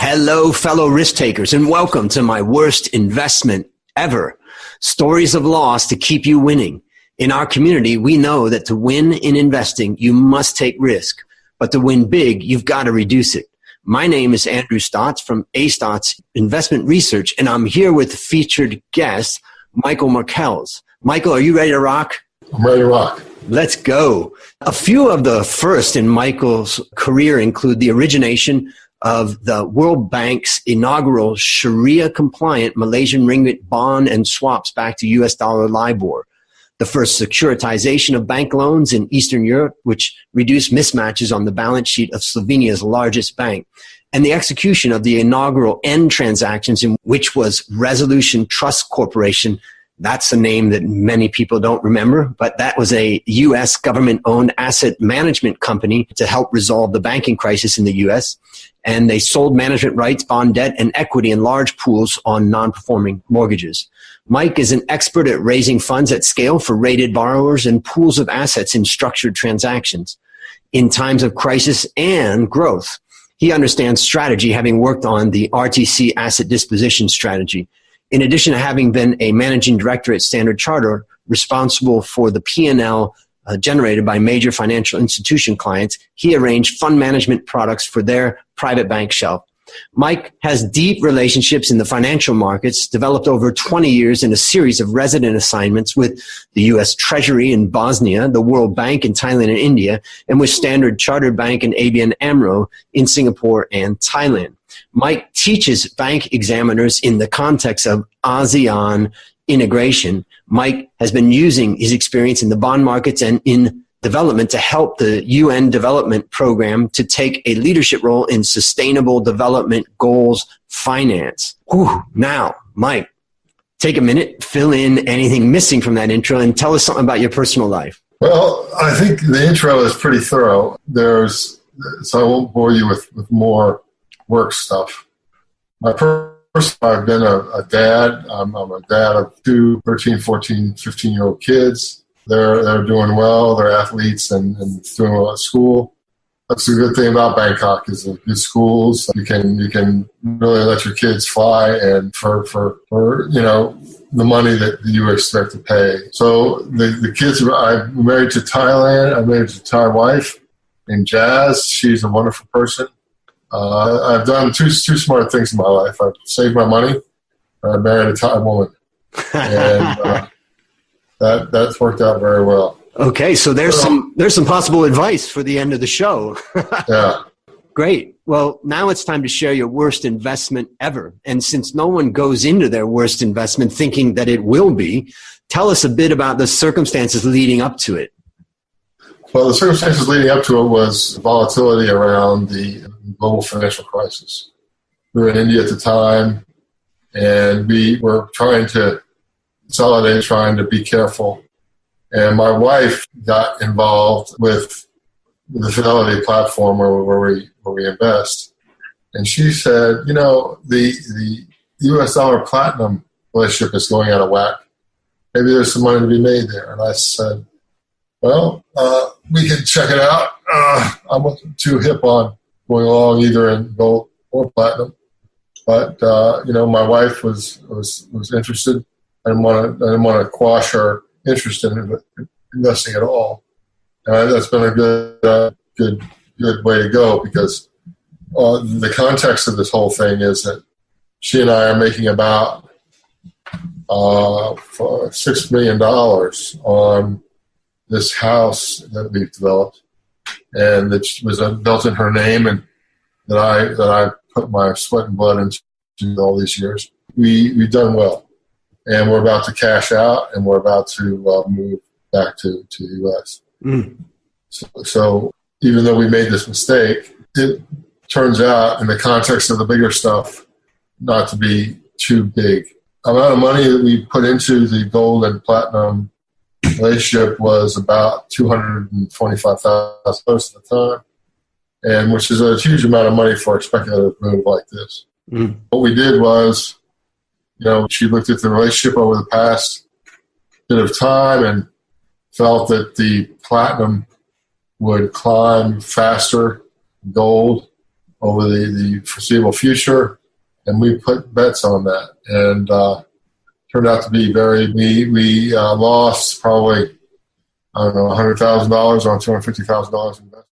Hello, fellow risk takers, and welcome to my worst investment ever. Stories of loss to keep you winning. In our community, we know that to win in investing, you must take risk. But to win big, you've got to reduce it. My name is Andrew Stotts from A Stotts Investment Research, and I'm here with featured guest, Michael Markels. Michael, are you ready to rock? I'm ready to rock. Let's go. A few of the first in Michael's career include the origination of the World Bank's inaugural Sharia-compliant Malaysian ringgit bond and swaps back to US dollar LIBOR, the first securitization of bank loans in Eastern Europe, which reduced mismatches on the balance sheet of Slovenia's largest bank, and the execution of the inaugural end transactions, in which was Resolution Trust Corporation. That's a name that many people don't remember, but that was a U.S. government-owned asset management company to help resolve the banking crisis in the U.S., and they sold management rights, bond debt, and equity in large pools on non-performing mortgages. Mike is an expert at raising funds at scale for rated borrowers and pools of assets in structured transactions. In times of crisis and growth, he understands strategy, having worked on the RTC asset disposition strategy. In addition to having been a managing director at Standard Chartered, responsible for the P&L generated by major financial institution clients, he arranged fund management products for their private bank shelf. Mike has deep relationships in the financial markets, developed over 20 years in a series of resident assignments with the U.S. Treasury in Bosnia, the World Bank in Thailand and India, and with Standard Chartered Bank and ABN AMRO in Singapore and Thailand. Mike teaches bank examiners in the context of ASEAN integration. Mike has been using his experience in the bond markets and in development to help the UN Development Program to take a leadership role in sustainable development goals finance. Whew. Now, Mike, take a minute, fill in anything missing from that intro, and tell us something about your personal life. Well, I think the intro is pretty thorough. So I won't bore you with more work stuff. I've been a dad. I'm a dad of two 13, 14, 15-year-old kids. They're doing well. They're athletes and doing well at school. That's the good thing about Bangkok is the good schools. You can really let your kids fly, and for the money that you expect to pay. So the kids. I'm married to Thailand. I'm married to a Thai wife named Jazz. She's a wonderful person. I've done two smart things in my life. I've saved my money. I married a Thai woman, and that's worked out very well. Okay, so there's some possible advice for the end of the show. Yeah. Great. Well, now it's time to share your worst investment ever. And since no one goes into their worst investment thinking that it will be, tell us a bit about the circumstances leading up to it. Well, the circumstances leading up to it was volatility around the global financial crisis. We were in India at the time, and we were trying to consolidate, trying to be careful. And my wife got involved with the Fidelity platform where we invest. And she said, the US dollar platinum relationship is going out of whack. Maybe there's some money to be made there. And I said, well, we can check it out. I wasn't too hip on going along either in gold or platinum. But, my wife was interested. I didn't want to quash her interest in investing at all. And that's been a good way to go, because the context of this whole thing is that she and I are making about $6 million on this house that we've developed, and that was built in her name, and that I put my sweat and blood into all these years. We've done well. And we're about to cash out, and we're about to move back to the U.S. Mm. So even though we made this mistake, it turns out, in the context of the bigger stuff, not to be too big. The amount of money that we put into the gold and platinum relationship was about $225,000 at the time, and which is a huge amount of money for a speculative move like this. Mm. What we did was, she looked at the relationship over the past bit of time and felt that the platinum would climb faster, gold, over the foreseeable future, and we put bets on that. And turned out to be we lost probably, I don't know, $100,000 on $250,000 in